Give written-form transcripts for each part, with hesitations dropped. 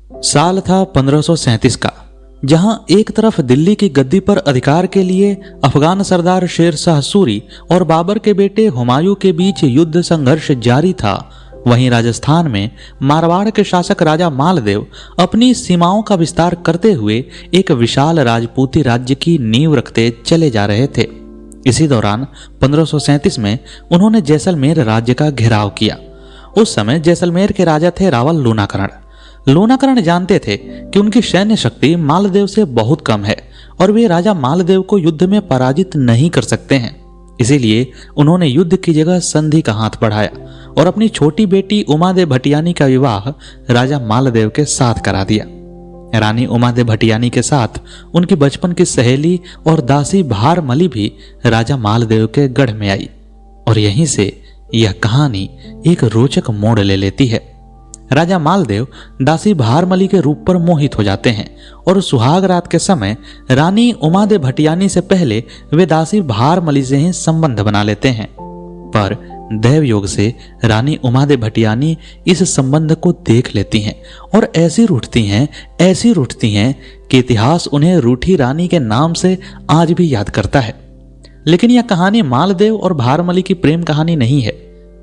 साल था 1537 का, जहां एक तरफ दिल्ली की गद्दी पर अधिकार के लिए अफगान सरदार शेर शाह सूरी और बाबर के बेटे हुमायूं के बीच युद्ध संघर्ष जारी था, वहीं राजस्थान में मारवाड़ के शासक राजा मालदेव अपनी सीमाओं का विस्तार करते हुए एक विशाल राजपूती राज्य की नींव रखते चले जा रहे थे। इसी दौरान 1537 में उन्होंने जैसलमेर राज्य का घेराव किया। उस समय जैसलमेर के राजा थे रावल लूनाकरण। लूनाकरण जानते थे कि उनकी सैन्य शक्ति मालदेव से बहुत कम है और वे राजा मालदेव को युद्ध में पराजित नहीं कर सकते हैं। इसीलिए उन्होंने युद्ध की जगह संधि का हाथ बढ़ाया और अपनी छोटी बेटी उमादेव भटियानी का विवाह राजा मालदेव के साथ करा दिया। रानी उमादेव भटियानी के साथ उनकी बचपन की सहेली और दासी भारमली भी राजा मालदेव के गढ़ में आई और यहीं से यह कहानी एक रोचक मोड़ ले लेती है। राजा मालदेव दासी भारमली के रूप पर मोहित हो जाते हैं और सुहाग रात के समय रानी उमादेव भटियानी से पहले वे दासी भारमली से ही संबंध बना लेते हैं। पर दैव योग से रानी उमादेव भटियानी इस संबंध को देख लेती हैं और ऐसी रूठती हैं कि इतिहास उन्हें रूठी रानी के नाम से आज भी याद करता है। लेकिन यह कहानी मालदेव और भारमली की प्रेम कहानी नहीं है,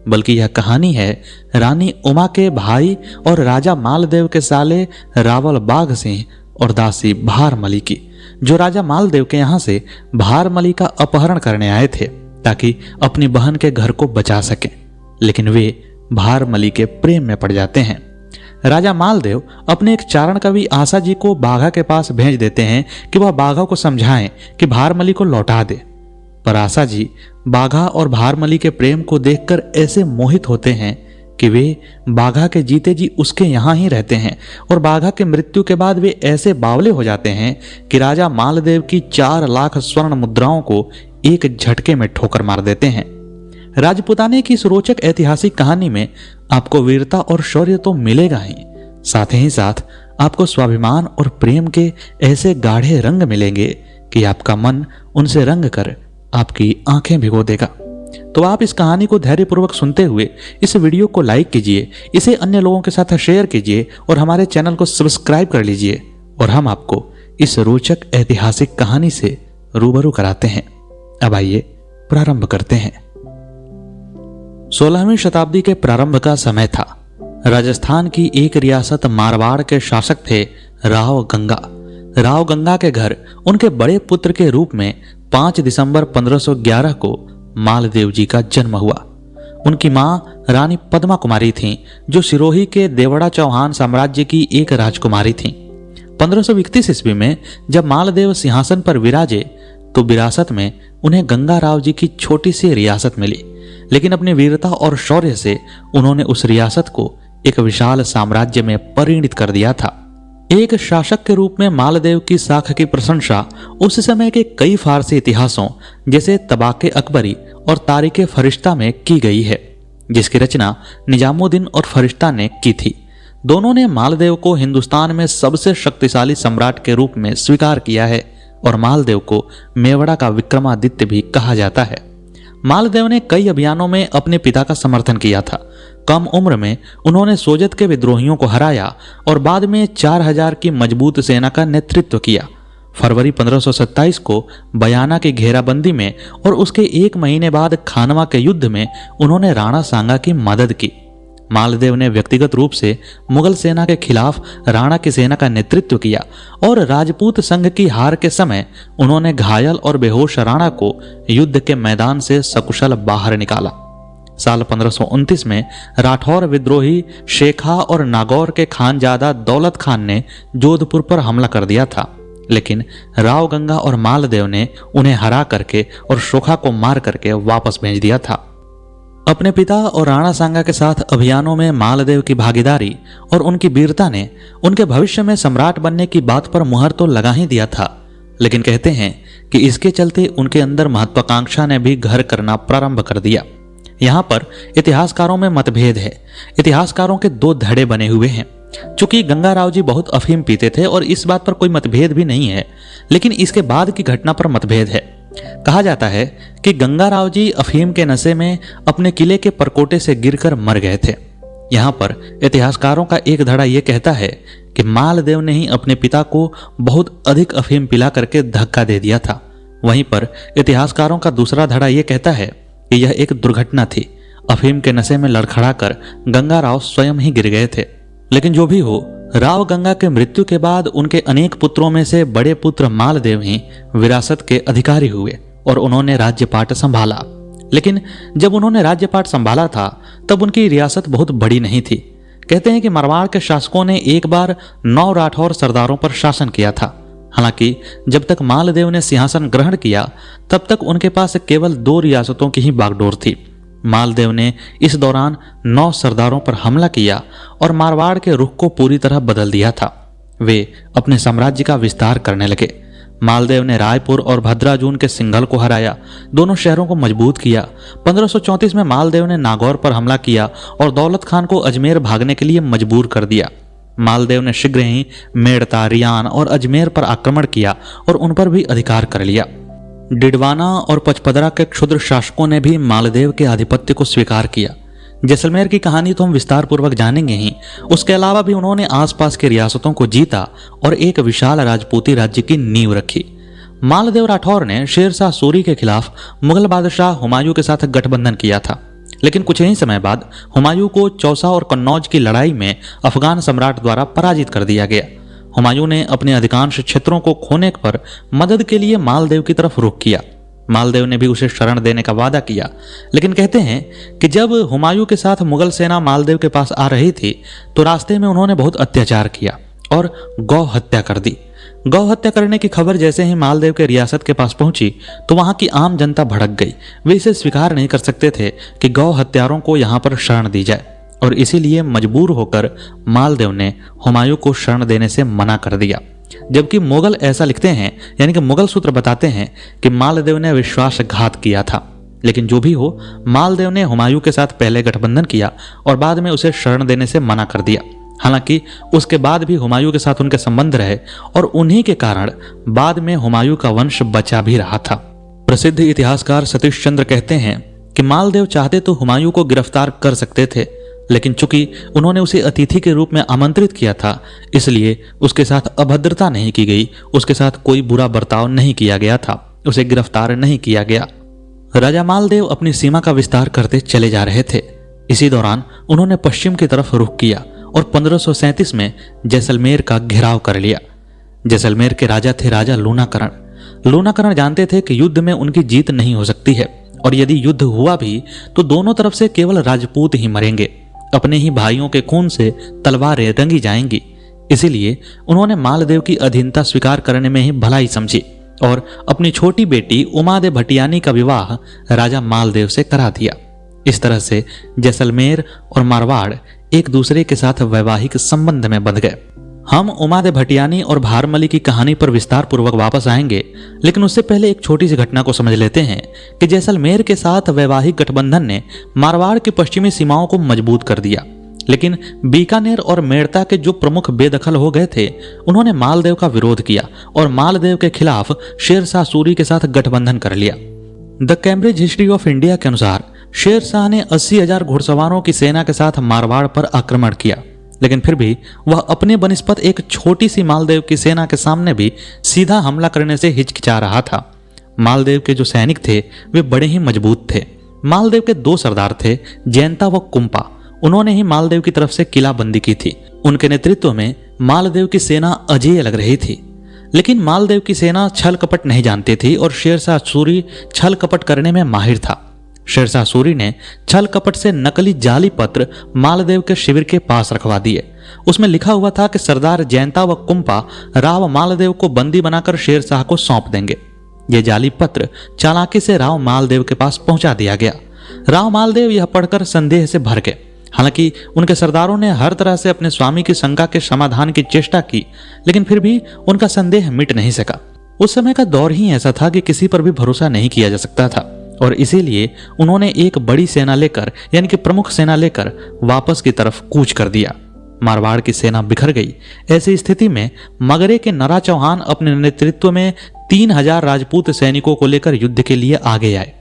बल्कि यह कहानी है रानी उमा के भाई और राजा मालदेव के साले रावल बाघ सिंह और दासी भारमली की, जो राजा मालदेव के यहाँ से भारमली का अपहरण करने आए थे ताकि अपनी बहन के घर को बचा सकें। लेकिन वे भारमली के प्रेम में पड़ जाते हैं। राजा मालदेव अपने एक चारण कवि आशा जी को बाघा के पास भेज देते हैं कि वह बाघा को समझाएं कि भारमली को लौटा दे। पर आशा जी बाघा और भारमली के प्रेम को देखकर ऐसे मोहित होते हैं कि वे बाघा के जीते जी उसके यहाँ ही रहते हैं और बाघा के मृत्यु के बाद वे ऐसे बावले हो जाते हैं कि राजा मालदेव की 4 लाख स्वर्ण मुद्राओं को एक झटके में ठोकर मार देते हैं। राजपुताने की इस रोचक ऐतिहासिक कहानी में आपको वीरता और शौर्य तो मिलेगा ही, साथ ही साथ आपको स्वाभिमान और प्रेम के ऐसे गाढ़े रंग मिलेंगे कि आपका मन उनसे रंग कर आपकी आंखें भिगो देगा। तो आप इस कहानी को धैर्यपूर्वक सुनते हुए इस वीडियो को लाइक कीजिए, इसे अन्य लोगों के साथ शेयर कीजिए और हमारे चैनल को सब्सक्राइब कर लीजिए और हम आपको इस रोचक ऐतिहासिक कहानी से रूबरू कराते हैं। अब आइए प्रारंभ करते हैं। 16वीं शताब्दी के प्रारंभ का समय था। राजस्थान की एक रियासत मारवाड़ के शासक थे राव गंगा। राव गंगा के घर उनके बड़े पुत्र के रूप में 5 दिसंबर 1511 को मालदेव जी का जन्म हुआ। उनकी मां रानी पद्मा कुमारी थीं, जो सिरोही के देवड़ा चौहान साम्राज्य की एक राजकुमारी थीं। 1531 ईस्वी में जब मालदेव सिंहासन पर विराजे तो विरासत में उन्हें गंगा राव जी की छोटी सी रियासत मिली, लेकिन अपनी वीरता और शौर्य से उन्होंने उस रियासत को एक विशाल साम्राज्य में परिणित कर दिया था। एक शासक के रूप में मालदेव की साख की प्रशंसा उस समय के कई फारसी इतिहासों जैसे तबाके अकबरी और तारीखे फरिश्ता में की गई है, जिसकी रचना निजामुद्दीन और फरिश्ता ने की थी। दोनों ने मालदेव को हिंदुस्तान में सबसे शक्तिशाली सम्राट के रूप में स्वीकार किया है और मालदेव को मेवाड़ा का विक्रमादित्य भी कहा जाता है। मालदेव ने कई अभियानों में अपने पिता का समर्थन किया था। कम उम्र में उन्होंने सोजत के विद्रोहियों को हराया और बाद में 4000 की मजबूत सेना का नेतृत्व किया। फरवरी 1527 को बयाना की घेराबंदी में और उसके 1 महीने बाद खानवा के युद्ध में उन्होंने राणा सांगा की मदद की। मालदेव ने व्यक्तिगत रूप से मुगल सेना के खिलाफ राणा की सेना का नेतृत्व किया और राजपूत संघ की हार के समय उन्होंने घायल और बेहोश राणा को युद्ध के मैदान से सकुशल बाहर निकाला। साल 1529 में राठौर विद्रोही शेखा और नागौर के खानजादा दौलत खान ने जोधपुर पर हमला कर दिया था, लेकिन राव गंगा और मालदेव ने उन्हें हरा करके और शोखा को मार करके वापस भेज दिया था। अपने पिता और राणा सांगा के साथ अभियानों में मालदेव की भागीदारी और उनकी वीरता ने उनके भविष्य में सम्राट बनने की बात पर मुहर तो लगा ही दिया था, लेकिन कहते हैं कि इसके चलते उनके अंदर महत्वाकांक्षा ने भी घर करना प्रारंभ कर दिया। यहाँ पर इतिहासकारों में मतभेद है। इतिहासकारों के 2 धड़े बने हुए हैं। चूंकि गंगा राव जी बहुत अफीम पीते थे और इस बात पर कोई मतभेद भी नहीं है, लेकिन इसके बाद की घटना पर मतभेद है। कहा जाता है कि गंगा राव जी अफीम के नशे में अपने किले के परकोटे से गिरकर मर गए थे। यहाँ पर इतिहासकारों का एक धड़ा यह कहता है कि मालदेव ने ही अपने पिता को बहुत अधिक अफीम पिला करके धक्का दे दिया था। वहीं पर इतिहासकारों का दूसरा धड़ा यह कहता है कि यह एक दुर्घटना थी। अफीम के नशे में लड़खड़ाकर गंगा राव स्वयं ही गिर गए थे। लेकिन जो भी हो, राव गंगा के मृत्यु के बाद उनके अनेक पुत्रों में से बड़े पुत्र मालदेव ही विरासत के अधिकारी हुए और उन्होंने राज्यपाट संभाला। लेकिन जब उन्होंने राज्यपाट संभाला था तब उनकी रियासत बहुत बड़ी नहीं थी। कहते हैं कि मारवाड़ के शासकों ने एक बार 9 राठौर सरदारों पर शासन किया था। हालांकि जब तक मालदेव ने सिंहासन ग्रहण किया तब तक उनके पास केवल 2 रियासतों की ही बागडोर थी। मालदेव ने इस दौरान 9 सरदारों पर हमला किया और मारवाड़ के रुख को पूरी तरह बदल दिया था। वे अपने साम्राज्य का विस्तार करने लगे। मालदेव ने रायपुर और भद्राजून के सिंघल को हराया, दोनों शहरों को मजबूत किया। 1534 में मालदेव ने नागौर पर हमला किया और दौलत खान को अजमेर भागने के लिए मजबूर कर दिया। मालदेव ने शीघ्र ही मेड़ता, रियान और अजमेर पर आक्रमण किया और उन पर भी अधिकार कर लिया। डिडवाना और पचपदरा के क्षुद्र शासकों ने भी मालदेव के आधिपत्य को स्वीकार किया। जैसलमेर की कहानी तो हम विस्तार पूर्वक जानेंगे ही, उसके अलावा भी उन्होंने आसपास की रियासतों को जीता और एक विशाल राजपूती राज्य की नींव रखी। मालदेव राठौर ने शेरशाह सूरी के खिलाफ मुगल बादशाह हुमायूं के साथ गठबंधन किया था। लेकिन कुछ ही समय बाद हुमायूं को चौसा और कन्नौज की लड़ाई में अफगान सम्राट द्वारा पराजित कर दिया गया। हुमायूं ने अपने अधिकांश क्षेत्रों को खोने पर मदद के लिए मालदेव की तरफ रुख किया। मालदेव ने भी उसे शरण देने का वादा किया। लेकिन कहते हैं कि जब हुमायूं के साथ मुगल सेना मालदेव के पास आ रही थी तो रास्ते में उन्होंने बहुत अत्याचार किया और गौ हत्या कर दी। गौ हत्या करने की खबर जैसे ही मालदेव के रियासत के पास पहुंची तो वहां की आम जनता भड़क गई। वे इसे स्वीकार नहीं कर सकते थे कि गौ हत्यारों को यहां पर शरण दी जाए और इसीलिए मजबूर होकर मालदेव ने हुमायूं को शरण देने से मना कर दिया। जबकि मुगल ऐसा लिखते हैं, यानी कि मुगल सूत्र बताते हैं कि मालदेव ने विश्वासघात किया था। लेकिन जो भी हो, मालदेव ने हुमायूं के साथ पहले गठबंधन किया और बाद में उसे शरण देने से मना कर दिया। हालांकि उसके बाद भी हुमायूं के साथ उनके संबंध रहे और उन्हीं के कारण बाद में हुमायूं का वंश बचा भी रहा था। प्रसिद्ध इतिहासकार सतीश चंद्र कहते हैं कि मालदेव चाहते तो हुमायूं को गिरफ्तार कर सकते थे, लेकिन चूंकि उन्होंने उसे अतिथि के रूप में आमंत्रित किया था इसलिए उसके साथ अभद्रता नहीं की गई, उसके साथ कोई बुरा बर्ताव नहीं किया गया था, उसे गिरफ्तार नहीं किया गया। राजा मालदेव अपनी सीमा का विस्तार करते चले जा रहे थे। इसी दौरान उन्होंने पश्चिम की तरफ रुख किया और 1537 में जैसलमेर का घेराव कर लिया। जैसलमेर के राजा थे राजा लूनाकरण। लूनाकरण जानते थे कि युद्ध में उनकी जीत नहीं हो सकती है और यदि युद्ध हुआ भी तो दोनों तरफ से केवल राजपूत ही मरेंगे, अपने ही भाइयों के खून से तलवारें रंगी जाएंगी। इसीलिए उन्होंने मालदेव की अधीनता स्वीकार करने में ही भलाई समझी और अपनी छोटी बेटी उमादे भटियानी का विवाह राजा मालदेव से करा दिया। इस तरह से जैसलमेर और मारवाड़ एक दूसरे के साथ वैवाहिक संबंध में बंध गए। हम उमादे भटियानी और भारमली की कहानी पर विस्तार पूर्वक वापस आएंगे, लेकिन उससे पहले एक छोटी सी घटना को समझ लेते हैं कि जैसलमेर के साथ वैवाहिक गठबंधन ने मारवाड़ की पश्चिमी सीमाओं को मजबूत कर दिया। लेकिन बीकानेर और मेड़ता के जो प्रमुख बेदखल हो गए थे उन्होंने मालदेव का विरोध किया और मालदेव के खिलाफ शेरशाह सूरी के साथ गठबंधन कर लिया। The Cambridge history of India के अनुसार शेरशाह ने 80,000 घुड़सवारों की सेना के साथ मारवाड़ पर आक्रमण किया, लेकिन फिर भी वह अपने बनिस्पत एक छोटी सी मालदेव की सेना के सामने भी सीधा हमला करने से हिचकिचा रहा था। मालदेव के जो सैनिक थे वे बड़े ही मजबूत थे। मालदेव के 2 सरदार थे, जयंता व कुंपा। उन्होंने ही मालदेव की तरफ से किलाबंदी की थी। उनके नेतृत्व में मालदेव की सेना अजेय लग रही थी। लेकिन मालदेव की सेना छल कपट नहीं जानती थी और शेरशाह सूरी छल कपट करने में माहिर था। शेरशाह सूरी ने छल कपट से नकली जाली पत्र मालदेव के शिविर के पास रखवा दिए। उसमें लिखा हुआ था कि सरदार जयंता व कुंपा राव मालदेव को बंदी बनाकर शेरशाह को सौंप देंगे। यह जाली पत्र चालाकी से राव मालदेव के पास पहुंचा दिया गया। राव मालदेव यह पढ़कर संदेह से भर गए। हालांकि उनके सरदारों ने हर तरह से अपने स्वामी की शंका के समाधान की चेष्टा की, लेकिन फिर भी उनका संदेह मिट नहीं सका। उस समय का दौर ही ऐसा था कि किसी पर भी भरोसा नहीं किया जा सकता था और इसीलिए उन्होंने एक बड़ी सेना लेकर, यानी कि प्रमुख सेना लेकर वापस की तरफ कूच कर दिया। मारवाड़ की सेना बिखर गई। ऐसी स्थिति में मगरे के नरा चौहान अपने नेतृत्व में 3,000 राजपूत सैनिकों को लेकर युद्ध के लिए आगे आए।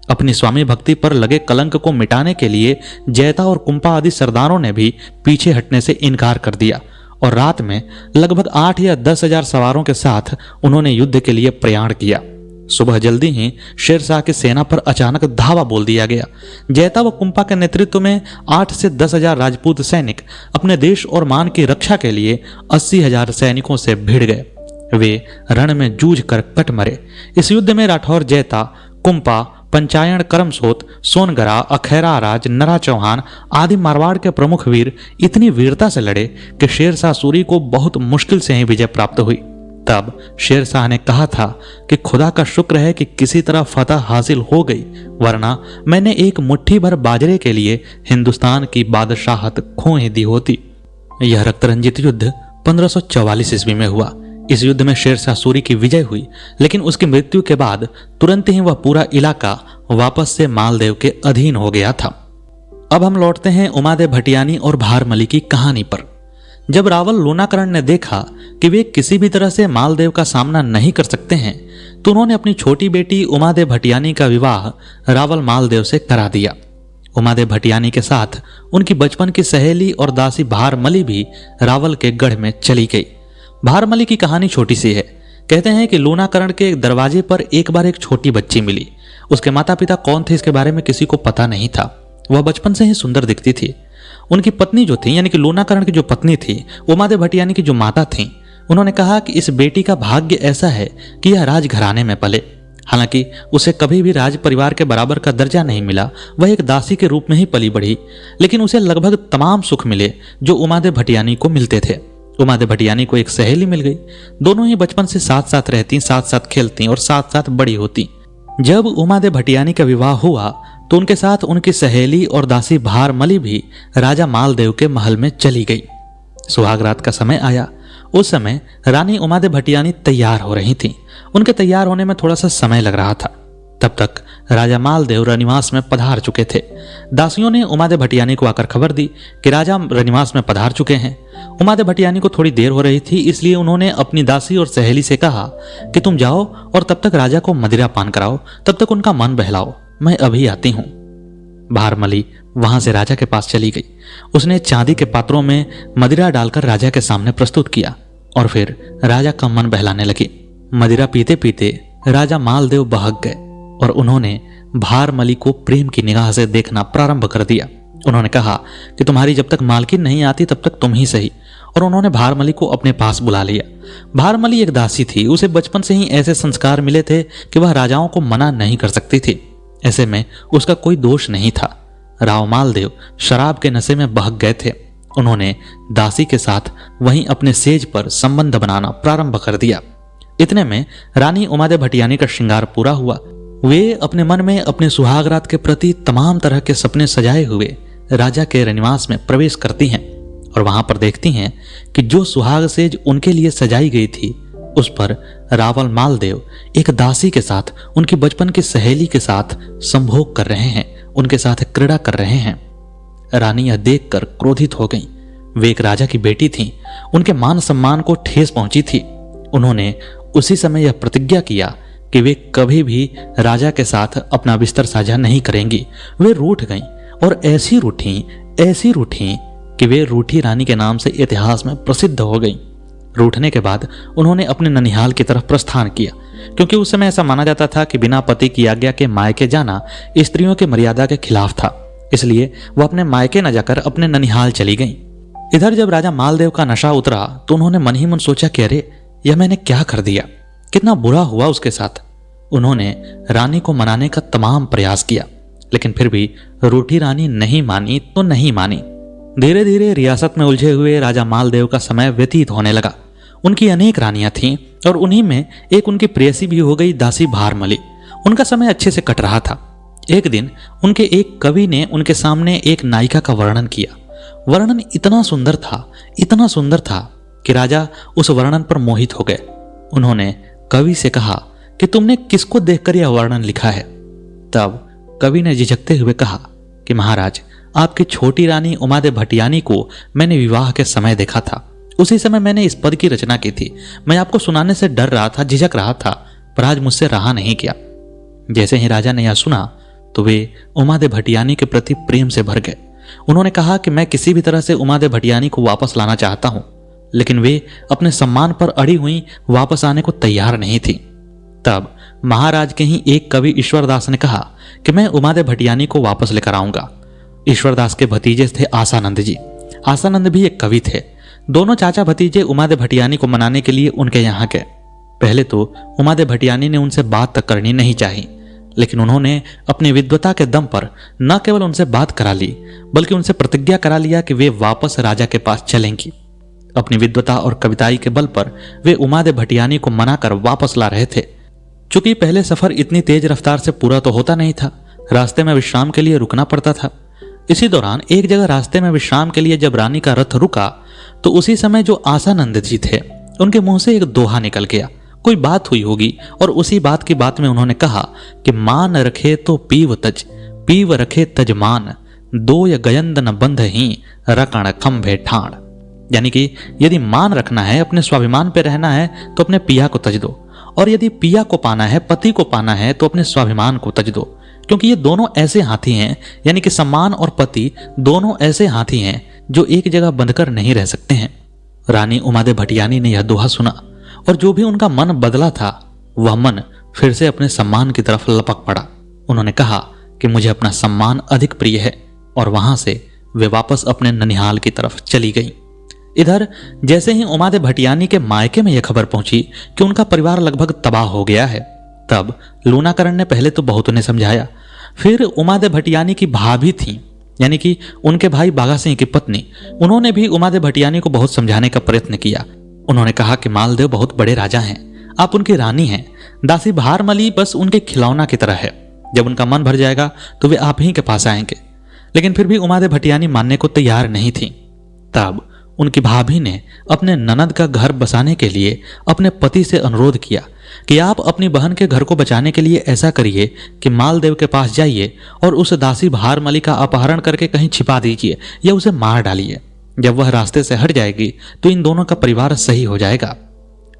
अपनी स्वामी भक्ति पर लगे कलंक को मिटाने के लिए जैता और कुंपा आदि सरदारों ने भी पीछे हटने से इनकार कर दिया और रात में लगभग 8 या 10 हजार सवारों के साथ उन्होंने युद्ध के लिए प्रयाण किया। सुबह जल्दी ही शेरशाह की सेना पर अचानक धावा बोल दिया गया। जैता व कुंपा के नेतृत्व में 8 से 10 हजार राजपूत सैनिक अपने देश और मान की रक्षा के लिए 80 हजार सैनिकों से भिड़ गए। वे रण में जूझ कर कट मरे। इस युद्ध में राठौर, जैता, कुंपा, पंचायण, करमसोत, सोनगरा, अखैरा राज, नरा चौहान आदि मारवाड़ के प्रमुख वीर इतनी वीरता से लड़े कि शेरशाह सूरी को बहुत मुश्किल से ही विजय प्राप्त हुई। तब शेरशाह ने कहा था कि खुदा का शुक्र है कि किसी तरह फतह हासिल हो गई, वरना मैंने एक मुट्ठी भर बाजरे के लिए हिंदुस्तान की बादशाहत खो ही दी होती। यह रक्तरंजित युद्ध 1544 ईस्वी में हुआ। इस युद्ध में शेरशाह सूरी की विजय हुई, लेकिन उसकी मृत्यु के बाद तुरंत ही वह पूरा इलाका वापस से मालदेव के अधीन हो गया था। अब हम लौटते हैं उमादेव भटियानी और भारमली की कहानी पर। जब रावल लूनाकरण ने देखा कि वे किसी भी तरह से मालदेव का सामना नहीं कर सकते हैं, तो उन्होंने अपनी छोटी बेटी उमादेव भटियानी का विवाह रावल मालदेव से करा दिया। उमादेव भटियानी के साथ उनकी बचपन की सहेली और दासी भारमली भी रावल के गढ़ में चली गई। भारमली की कहानी छोटी सी है। कहते हैं कि लूनाकरण के दरवाजे पर एक बार एक छोटी बच्ची मिली। उसके माता पिता कौन थे इसके बारे में किसी को पता नहीं था। वह बचपन से ही सुंदर दिखती थी। उनकी पत्नी जो थी, यानी कि लूनाकरण की जो पत्नी थी, उमादेव भटियानी की जो माता थी, उन्होंने कहा कि इस बेटी का भाग्य ऐसा है कि यह राजघराने में पले। हालांकि उसे कभी भी राज परिवार के बराबर का दर्जा नहीं मिला, वह एक दासी के रूप में ही पली बढ़ी, लेकिन उसे लगभग तमाम सुख मिले जो उमादेव भटियानी को मिलते थे। उमादेव भटियानी को एक सहेली मिल गई। दोनों ही बचपन से साथ साथ रहती, साथ साथ खेलती और साथ साथ बड़ी होती। जब उमादेव भटियानी का विवाह हुआ तो उनके साथ उनकी सहेली और दासी भारमली भी राजा मालदेव के महल में चली गई। सुहाग रात का समय आया। उस समय रानी उमादेव भटियानी तैयार हो रही थी। उनके तैयार होने में थोड़ा सा समय लग रहा था। तब तक राजा मालदेव रनिवास में पधार चुके थे। दासियों ने उमादेव भटियानी को आकर खबर दी कि राजा रनिवास में पधार चुके हैं। उमादेव भटियानी को थोड़ी देर हो रही थी, इसलिए उन्होंने अपनी दासी और सहेली से कहा कि तुम जाओ और तब तक राजा को मदिरा पान कराओ, तब तक उनका मन बहलाओ, मैं अभी आती हूं। भारमली वहां से राजा के पास चली गई। उसने चांदी के पात्रों में मदिरा डालकर राजा के सामने प्रस्तुत किया और फिर राजा का मन बहलाने लगी। मदिरा पीते पीते राजा मालदेव बहक गए और उन्होंने भारमली को प्रेम की निगाह से देखना प्रारंभ कर दिया। उन्होंने कहा कि तुम्हारी जब तक मालकिन नहीं आती तब तक तुम ही सही, और उन्होंने भारमली को अपने पास बुला लिया। भारमली एक दासी थी। उसे बचपन से ही ऐसे संस्कार मिले थे कि वह राजाओं को मना नहीं कर सकती थी। ऐसे में उसका कोई दोष नहीं था। राव मालदेव शराब के नशे में बहक गए थे। उन्होंने दासी के साथ वहीं अपने सेज पर संबंध बनाना प्रारंभ कर दिया। इतने में रानी उमादेव भटियानी का श्रृंगार पूरा हुआ। वे अपने मन में अपने सुहागरात के प्रति तमाम तरह के सपने सजाए हुए राजा के रनिवास में प्रवेश करती हैं और वहां पर देखती हैं कि जो सुहाग सेज उनके लिए सजाई गई थी उस पर रावल मालदेव एक दासी के साथ, उनकी बचपन की सहेली के साथ संभोग कर रहे हैं, उनके साथ क्रीड़ा कर रहे हैं। रानी यह देखकर क्रोधित हो गई। वे एक राजा की बेटी थीं, उनके मान सम्मान को ठेस पहुंची थी। उन्होंने उसी समय यह प्रतिज्ञा किया कि वे कभी भी राजा के साथ अपना बिस्तर साझा नहीं करेंगी। वे रूठ गईं और ऐसी रूठी कि वे रूठी रानी के नाम से इतिहास में प्रसिद्ध हो गईं। रूठने के बाद उन्होंने अपने ननिहाल की तरफ प्रस्थान किया, क्योंकि उस समय ऐसा माना जाता था कि बिना पति की आज्ञा के मायके जाना स्त्रियों की मर्यादा के खिलाफ था। इसलिए वह अपने मायके न जाकर अपने ननिहाल चली गईं। इधर जब राजा मालदेव का नशा उतरा तो उन्होंने मन ही मन सोचा कि अरे, यह मैंने क्या कर दिया, कितना बुरा हुआ उसके साथ। उन्होंने रानी को मनाने का तमाम प्रयास किया, लेकिन फिर भी रूठी रानी नहीं मानी तो नहीं मानी। धीरे धीरे रियासत में उलझे हुए राजा मालदेव का समय व्यतीत होने लगा। उनकी अनेक रानियां थीं और उन्हीं में एक उनकी प्रेयसी भी हो गई, दासी भारमली। उनका समय अच्छे से कट रहा था। एक दिन उनके एक कवि ने उनके सामने एक नायिका का वर्णन किया। वर्णन इतना सुंदर था कि राजा उस वर्णन पर मोहित हो गए। उन्होंने कवि से कहा कि तुमने किसको देखकर यह वर्णन लिखा है? तब कवि ने झिझकते हुए कहा कि महाराज, आपकी छोटी रानी उमादेव भटियानी को मैंने विवाह के समय देखा था। उसी समय मैंने इस पद की रचना की थी। मैं आपको सुनाने से डर रहा था, झिझक रहा था, पर आज मुझसे रहा नहीं गया। जैसे ही राजा ने यह सुना तो वे उमादेव भटियानी के प्रति प्रेम से भर गए। उन्होंने कहा कि मैं किसी भी तरह से उमादेव भटियानी को वापस लाना चाहता हूं, लेकिन वे अपने सम्मान पर अड़ी हुई वापस आने को तैयार नहीं थी। तब महाराज के ही एक कवि ईश्वरदास ने कहा कि मैं उमादेव भटियानी को वापस लेकर आऊंगा। ईश्वरदास के भतीजे थे आसानंद जी। आसानंद भी एक कवि थे। दोनों चाचा भतीजे उमादेव भटियानी को मनाने के लिए उनके यहाँ गए। पहले तो उमादेव भटियानी ने उनसे बात तक करनी नहीं चाही, लेकिन उन्होंने अपनी विद्वता के दम पर न केवल उनसे बात करा ली, बल्कि उनसे प्रतिज्ञा करा लिया कि वे वापस राजा के पास चलेंगी। अपनी विद्वता और कविताई के बल पर वे उमादेव भटियानी को मनाकर वापस ला रहे थे। चूंकि पहले सफर इतनी तेज रफ्तार से पूरा तो होता नहीं था, रास्ते में विश्राम के लिए रुकना पड़ता था। इसी दौरान एक जगह रास्ते में विश्राम के लिए जब रानी का रथ रुका, तो उसी समय जो आसानंद जी थे उनके मुंह से एक दोहा निकल गया। कोई बात हुई होगी और उसी बात की बात में उन्होंने कहा कि मान रखे तो पीव तज, पीव रखे तजमान, दो य गयंद न बंध ही रकण खंभे ठाण। यानी कि यदि मान रखना है, अपने स्वाभिमान पे रहना है, तो अपने पिया को तज दो, और यदि पिया को पाना है, पति को पाना है, तो अपने स्वाभिमान को तज दो। क्योंकि ये दोनों ऐसे हाथी हैं, यानी कि सम्मान और पति दोनों ऐसे हाथी हैं जो एक जगह बंधकर नहीं रह सकते हैं। रानी उमादेव भटियानी ने यह दोहा सुना और जो भी उनका मन बदला था, वह मन फिर से अपने सम्मान की तरफ लपक पड़ा। उन्होंने कहा कि मुझे अपना सम्मान अधिक प्रिय है, और वहां से वे वापस अपने ननिहाल की तरफ चली गईं। इधर जैसे ही उमादेव भटियानी के मायके में यह खबर पहुंची कि उनका परिवार लगभग तबाह हो गया है, तब लूनाकरण ने पहले तो बहुत उन्हें समझाया। फिर उमादेव भटियानी की भाभी थी, यानी कि उनके भाई बाघा सिंह की पत्नी, उन्होंने भी उमादेव भटियानी को बहुत समझाने का प्रयत्न किया। उन्होंने कहा कि मालदेव बहुत बड़े राजा हैं, आप उनकी रानी हैं, दासी भारमली बस उनके खिलौना की तरह है। जब उनका मन भर जाएगा तो वे आप ही के पास आएंगे। लेकिन फिर भी उमादेव भटियानी मानने को तैयार नहीं थी। तब उनकी भाभी ने अपने ननद का घर बसाने के लिए अपने पति से अनुरोध किया कि आप अपनी बहन के घर को बचाने के लिए ऐसा करिए कि मालदेव के पास जाइए और उस दासी भारमली का अपहरण करके कहीं छिपा दीजिए या उसे मार डालिए। जब वह रास्ते से हट जाएगी तो इन दोनों का परिवार सही हो जाएगा।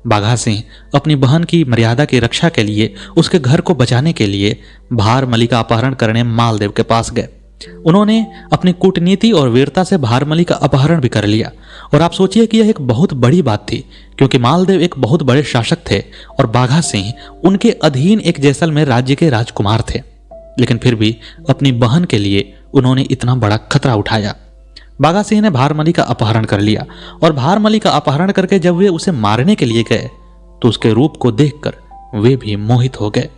बाघा सिंह अपनी बहन की मर्यादा की रक्षा के लिए, उसके घर को बचाने के लिए भारमली का अपहरण करने मालदेव के पास गए। उन्होंने अपनी कूटनीति और वीरता से भारमली का अपहरण भी कर लिया। और आप सोचिए कि यह एक बहुत बड़ी बात थी, क्योंकि मालदेव एक बहुत बड़े शासक थे और बाघा सिंह उनके अधीन एक जैसलमेर राज्य के राजकुमार थे। लेकिन फिर भी अपनी बहन के लिए उन्होंने इतना बड़ा खतरा उठाया। बाघा सिंह ने भारमली का अपहरण कर लिया, और भारमली का अपहरण करके जब वे उसे मारने के लिए गए तो उसके रूप को देखकर वे भी मोहित हो गए।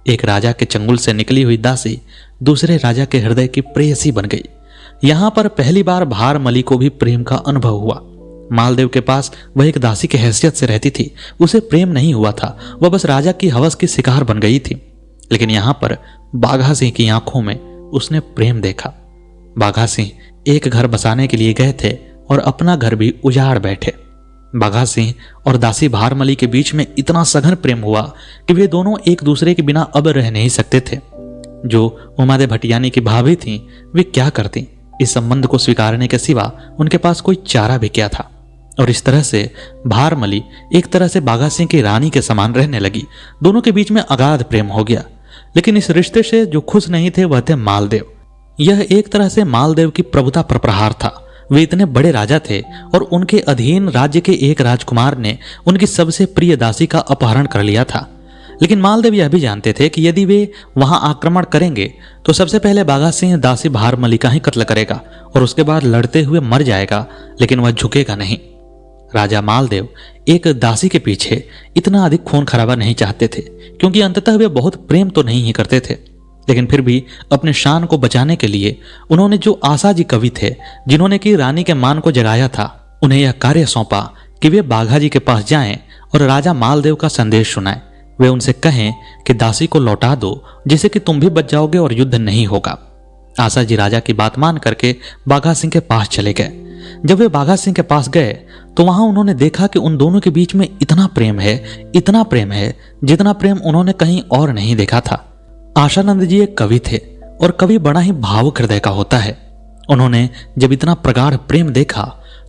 एक राजा के चंगुल से निकली हुई दासी दूसरे राजा के हृदय की प्रेयसी बन गई। यहां पर पहली बार भारमली को भी प्रेम का अनुभव हुआ। मालदेव के पास वह एक दासी की हैसियत से रहती थी, उसे प्रेम नहीं हुआ था, वह बस राजा की हवस की शिकार बन गई थी। लेकिन यहां पर बाघा सिंह की आंखों में उसने प्रेम देखा। बाघा सिंह एक घर बसाने के लिए गए थे और अपना घर भी उजाड़ बैठे। बाघा सिंह और दासी भारमली के बीच में इतना सघन प्रेम हुआ कि वे दोनों एक दूसरे के बिना अब रह नहीं सकते थे। जो उमादेव भटियानी की भाभी थीं, वे क्या करती? इस संबंध को स्वीकारने के सिवा उनके पास कोई चारा भी क्या था? और इस तरह से भारमली एक तरह से बाघा सिंह की रानी के समान रहने लगी। दोनों के बीच में अगाध प्रेम हो गया। लेकिन इस रिश्ते से जो खुश नहीं थे वह थे मालदेव। यह एक तरह से मालदेव की प्रभुता पर प्रहार था। वे इतने बड़े राजा थे और उनके अधीन राज्य के एक राजकुमार ने उनकी सबसे प्रिय दासी का अपहरण कर लिया था। लेकिन मालदेव यह भी जानते थे कि यदि वे वहां आक्रमण करेंगे तो सबसे पहले बाघा सिंह दासी भारमली का ही कत्ल करेगा और उसके बाद लड़ते हुए मर जाएगा, लेकिन वह झुकेगा नहीं। राजा मालदेव एक दासी के पीछे इतना अधिक खून खराबा नहीं चाहते थे, क्योंकि अंततः वे बहुत प्रेम तो नहीं ही करते थे। लेकिन फिर भी अपने शान को बचाने के लिए उन्होंने जो आशा जी कवि थे, जिन्होंने कि रानी के मान को जगाया था, उन्हें यह कार्य सौंपा कि वे बाघा जी के पास जाएं और राजा मालदेव का संदेश सुनाएं। वे उनसे कहें कि दासी को लौटा दो, जिससे कि तुम भी बच जाओगे और युद्ध नहीं होगा। आशा जी राजा की बात मान करके बाघा सिंह के पास चले गए। जब वे बाघा सिंह के पास गए तो वहां उन्होंने देखा कि उन दोनों के बीच में इतना प्रेम है जितना प्रेम उन्होंने कहीं और नहीं देखा था। आशानंद जी एक कवि थे और कवि बड़ा ही भावुक हृदय का होता है। उन्होंने जब इतना प्रगाढ़ प्रेम देखा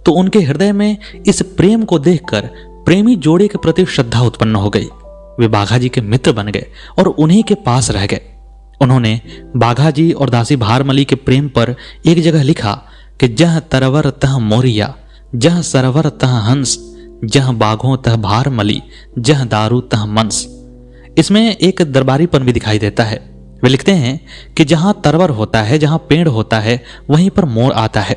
तो उनके हृदय में इस प्रेम को देखकर प्रेमी जोड़े के प्रति श्रद्धा उत्पन्न हो गई। वे बाघा जी के मित्र बन गए और उन्हीं के पास रह गए। उन्होंने बाघाजी और दासी भारमली के प्रेम पर एक जगह लिखा कि जह तरवर तह मोरिया, जह सरवर तह हंस, जह बाघों तह भारमली, जह दारू तह मंस। इसमें एक दरबारीपन भी दिखाई देता है। वे लिखते हैं कि जहां तरवर होता है, जहां पेड़ होता है, वहीं पर मोर आता है।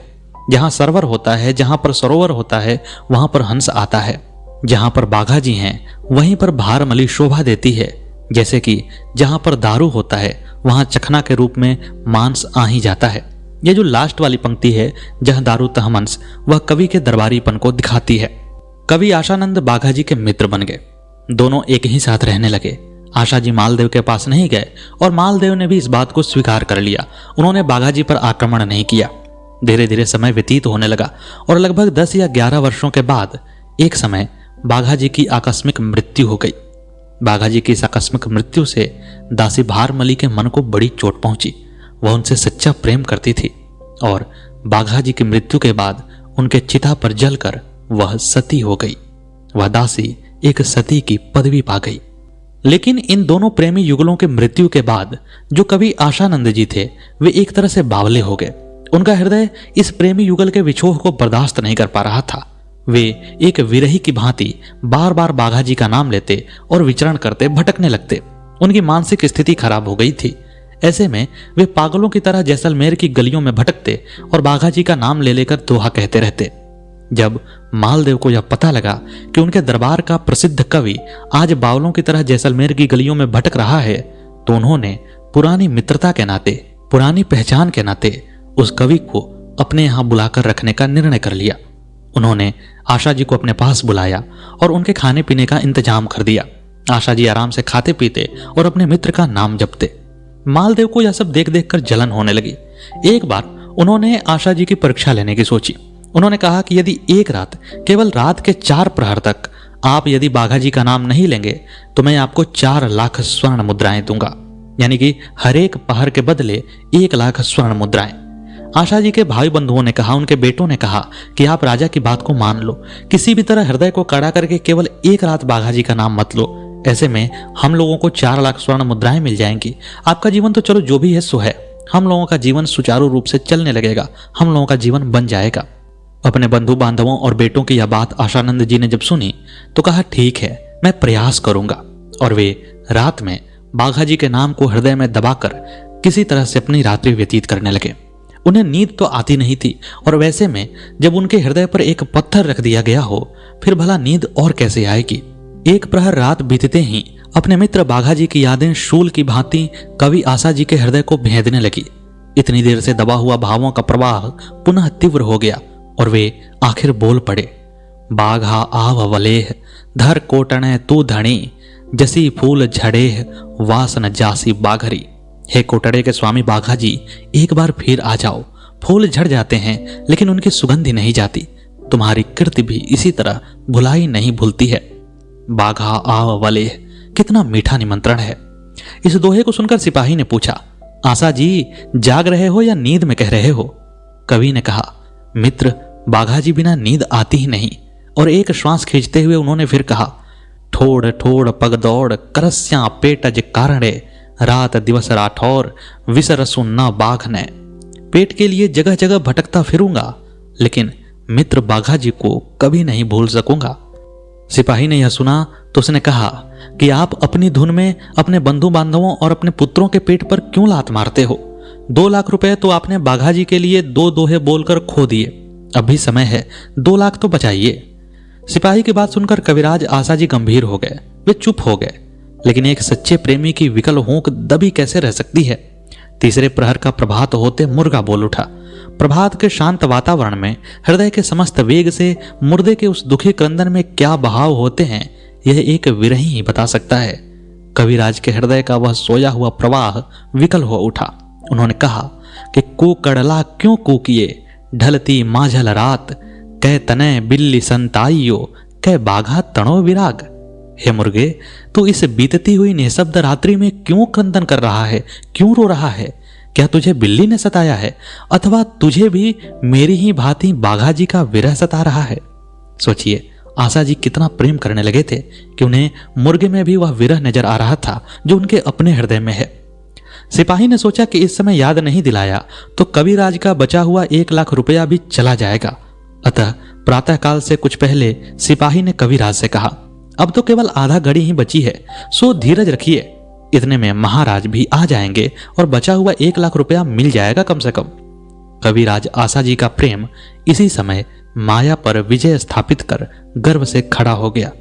जहां सरवर होता है, जहां पर सरोवर होता है, वहां पर हंस आता है। जहां पर बाघाजी हैं, वहीं पर भारमली शोभा देती है। जैसे कि जहां पर दारू होता है, वहां चखना के रूप में मांस आ ही जाता है। यह जो लास्ट वाली पंक्ति है, जहां दारू तह मंस, वह कवि के दरबारीपन को दिखाती है। कवि आशानंद बाघाजी के मित्र बन गए। दोनों एक ही साथ रहने लगे। आशाजी मालदेव के पास नहीं गए और मालदेव ने भी इस बात को स्वीकार कर लिया। उन्होंने बाघाजी पर आक्रमण नहीं किया। धीरे धीरे समय व्यतीत होने लगा और लगभग 10 या 11 वर्षों के बाद एक समय बाघाजी की आकस्मिक मृत्यु हो गई। बाघाजी की इस आकस्मिक मृत्यु से दासी भारमली के मन को बड़ी चोट पहुंची। वह उनसे सच्चा प्रेम करती थी और बाघाजी की मृत्यु के बाद उनके चिता पर जलकर वह सती हो गई। वह दासी एक सती की पदवी पा गई। लेकिन इन दोनों प्रेमी युगलों के मृत्यु के बाद जो कवि आशानंद जी थे, वे एक तरह से बावले हो गए। उनका हृदय इस प्रेमी युगल के विछोह को बर्दाश्त नहीं कर पा रहा था। वे एक विरही की भांति बार बार बाघाजी का नाम लेते और विचरण करते, भटकने लगते। उनकी मानसिक स्थिति खराब हो गई थी। ऐसे में वे पागलों की तरह जैसलमेर की गलियों में भटकते और बाघाजी का नाम ले लेकर दोहा कहते रहते। जब मालदेव को यह पता लगा कि उनके दरबार का प्रसिद्ध कवि आज बावलों की तरह जैसलमेर की गलियों में भटक रहा है, तो उन्होंने पुरानी मित्रता के नाते, पुरानी पहचान के नाते उस कवि को अपने यहां बुलाकर रखने का निर्णय कर लिया। उन्होंने आशा जी को अपने पास बुलाया और उनके खाने पीने का इंतजाम कर दिया। आशा जी आराम से खाते पीते और अपने मित्र का नाम जपते। मालदेव को यह सब देख देख कर जलन होने लगी। एक बार उन्होंने आशा जी की परीक्षा लेने की सोची। उन्होंने कहा कि यदि एक रात, केवल रात के 4 प्रहर तक आप यदि बाघाजी का नाम नहीं लेंगे तो मैं आपको 4 लाख स्वर्ण मुद्राएं दूंगा, यानी कि हर एक पहर के बदले 1 लाख स्वर्ण मुद्राएं। आशा जी के भाई बंधुओं ने कहा, उनके बेटों ने कहा कि आप राजा की बात को मान लो, किसी भी तरह हृदय को कड़ा करके केवल एक रात बाघाजी का नाम मत लो। ऐसे में हम लोगों को 4 लाख स्वर्ण मुद्राएं मिल जाएंगी। आपका जीवन तो चलो जो भी है सो है, हम लोगों का जीवन सुचारू रूप से चलने लगेगा, हम लोगों का जीवन बन जाएगा। अपने बंधु बांधवों और बेटों की यह बात आशानंद जी ने जब सुनी तो कहा, ठीक है, मैं प्रयास करूंगा। और वे रात में बाघाजी के नाम को हृदय में दबाकर किसी तरह से अपनी रात्रि व्यतीत करने लगे। उन्हें नींद तो आती नहीं थी और वैसे में जब उनके हृदय पर एक पत्थर रख दिया गया हो, फिर भला नींद और कैसे आएगी। एक प्रहर रात बीतते ही अपने मित्र बाघाजी की यादें शूल की भांति कवि आशा जी के हृदय को भेदने लगी। इतनी देर से दबा हुआ भावों का प्रवाह पुनः तीव्र हो गया और वे आखिर बोल पड़े। बाघा आव वलेह, धर कोटणे तू धणी, जसी फूल झड़ेह, वासन जासी बाघरी। हे कोटड़े के स्वामी बाघाजी, एक बार फिर आ जाओ। फूल झड़ जाते हैं लेकिन उनकी सुगंध नहीं जाती। तुम्हारी कीर्ति भी इसी तरह भुलाई नहीं भूलती है। बाघा आव वलेह, कितना मीठा निमंत्रण है। इस दोहे को सुनकर सिपाही ने पूछा, आशा जी जाग रहे हो या नींद में कह रहे हो? कवि ने कहा, मित्र, बाघाजी बिना नींद आती ही नहीं। और एक श्वास खींचते हुए उन्होंने फिर कहा, ठोड़ ठोड़ पग दौड़, करस्या पेटज कारणे, रात दिवस राठौर, विसरसु न बाघ ने। पेट के लिए जगह जगह भटकता फिरूंगा, लेकिन मित्र बाघाजी को कभी नहीं भूल सकूंगा। सिपाही ने यह सुना तो उसने कहा कि आप अपनी धुन में अपने बंधु बांधवों और अपने पुत्रों के पेट पर क्यों लात मारते हो? 2 लाख रुपए तो आपने बाघाजी के लिए 2 दोहे बोलकर खो दिए। अभी समय है, 2 लाख तो बचाइए। सिपाही की बात सुनकर कविराज आशा जी गंभीर हो गए। वे चुप हो गए, लेकिन एक सच्चे प्रेमी की विकल होंक दबी कैसे रह सकती है। तीसरे प्रहर का प्रभात होते मुर्गा बोल उठा। प्रभात के शांत वातावरण में हृदय के समस्त वेग से मुर्दे के उस दुखी क्रंदन में क्या बहाव होते हैं, यह एक विरही ही बता सकता है। कविराज के हृदय का वह सोया हुआ प्रवाह विकल हो उठा। उन्होंने कहा कि कूकड़ला क्यों कूकिए, ढलती माझल रात, कै तने बिल्ली संताइयो, कै बाघा तणो विराग। हे मुर्गे, तू इस बीतती हुई निशब्द रात्रि में क्यों क्रंदन कर रहा है, क्यों रो रहा है? क्या तुझे बिल्ली ने सताया है, अथवा तुझे भी मेरी ही भांति बाघाजी का विरह सता रहा है? सोचिए, आशा जी कितना प्रेम करने लगे थे कि उन्हें मुर्गे में भी वह विरह नजर आ रहा था जो उनके अपने हृदय में है। सिपाही ने सोचा कि इस समय याद नहीं दिलाया तो कविराज का बचा हुआ 1 लाख रुपया भी चला जाएगा। अतः प्रातःकाल से कुछ पहले सिपाही ने कविराज से कहा, अब तो केवल आधा घड़ी ही बची है, सो धीरज रखिए। इतने में महाराज भी आ जाएंगे और बचा हुआ 1 लाख रुपया मिल जाएगा कम से कम। कविराज आशाजी का प्रेम इसी समय माया पर विजय स्थापित कर गर्व से खड़ा हो गया।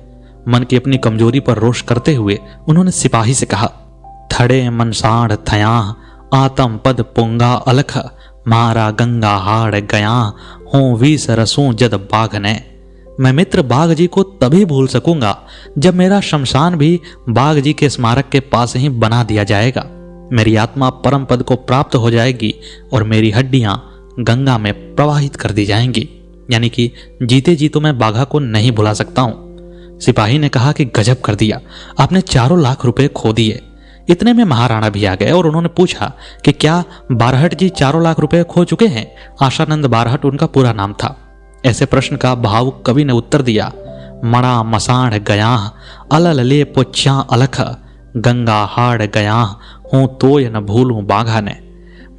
मन की अपनी कमजोरी पर रोष करते हुए उन्होंने सिपाही से कहा, थड़े मनसाढ़ थया आतम पद पुंगा अलख मारा गंगा हाड़ गया हूं वीस रसों जद बाघ ने। मैं मित्र बाघ जी को तभी भूल सकूंगा जब मेरा शमशान भी बाघ जी के स्मारक के पास ही बना दिया जाएगा। मेरी आत्मा परम पद को प्राप्त हो जाएगी और मेरी हड्डियां गंगा में प्रवाहित कर दी जाएंगी। यानी कि जीते जी तो मैं बाघा को नहीं भुला सकता हूं। सिपाही ने कहा कि गजब कर दिया, आपने 4 लाख रुपए खो दिए। इतने में महाराणा भी आ गए और उन्होंने पूछा कि क्या बारहट जी 4 लाख रुपए खो चुके हैं? आशानंद बारहट उनका पूरा नाम था। ऐसे प्रश्न का भावुक कवि ने उत्तर दिया, मणा मसाढ़ गया अलल ले पुच्छा अलख गंगा हाड़ गया हूं तोय न भूलूं बाघा ने।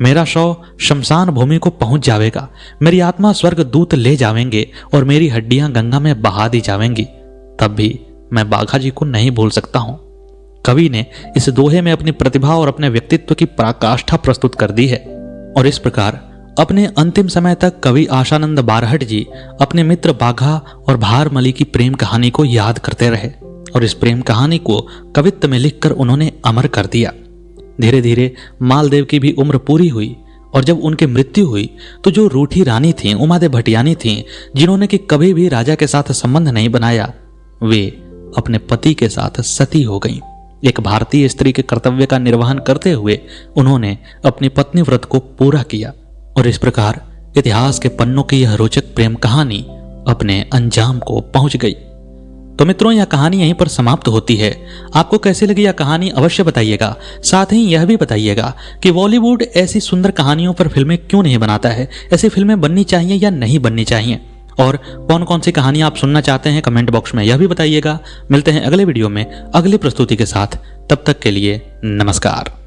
मेरा शव शमशान भूमि को पहुंच जाएगा, मेरी आत्मा स्वर्ग दूत ले जावेंगे और मेरी हड्डियां गंगा में बहा दी जावेंगी, तब भी मैं बाघा जी को नहीं भूल सकता हूं। कवि ने इस दोहे में अपनी प्रतिभा और अपने व्यक्तित्व की पराकाष्ठा प्रस्तुत कर दी है। और इस प्रकार अपने अंतिम समय तक कवि आशानंद बारहट जी अपने मित्र बाघा और भारमली की प्रेम कहानी को याद करते रहे और इस प्रेम कहानी को कवित्व में लिखकर उन्होंने अमर कर दिया। धीरे धीरे मालदेव की भी उम्र पूरी हुई और जब उनकी मृत्यु हुई तो जो रूठी रानी थीं, उमादेव भटियानी थीं, जिन्होंने कि कभी भी राजा के साथ संबंध नहीं बनाया, वे अपने पति के साथ सती हो गईं। एक भारतीय स्त्री के कर्तव्य का निर्वहन करते हुए उन्होंने अपनी पत्नी व्रत को पूरा किया और इस प्रकार इतिहास के पन्नों की यह रोचक प्रेम कहानी अपने अंजाम को पहुंच गई। तो मित्रों, यह कहानी यहीं पर समाप्त होती है। आपको कैसी लगी यह कहानी अवश्य बताइएगा। साथ ही यह भी बताइएगा कि बॉलीवुड ऐसी सुंदर कहानियों पर फिल्में क्यों नहीं बनाता है, ऐसी फिल्में बननी चाहिए या नहीं बननी चाहिए, और कौन कौन सी कहानियां आप सुनना चाहते हैं कमेंट बॉक्स में यह भी बताइएगा। मिलते हैं अगले वीडियो में अगली प्रस्तुति के साथ, तब तक के लिए नमस्कार।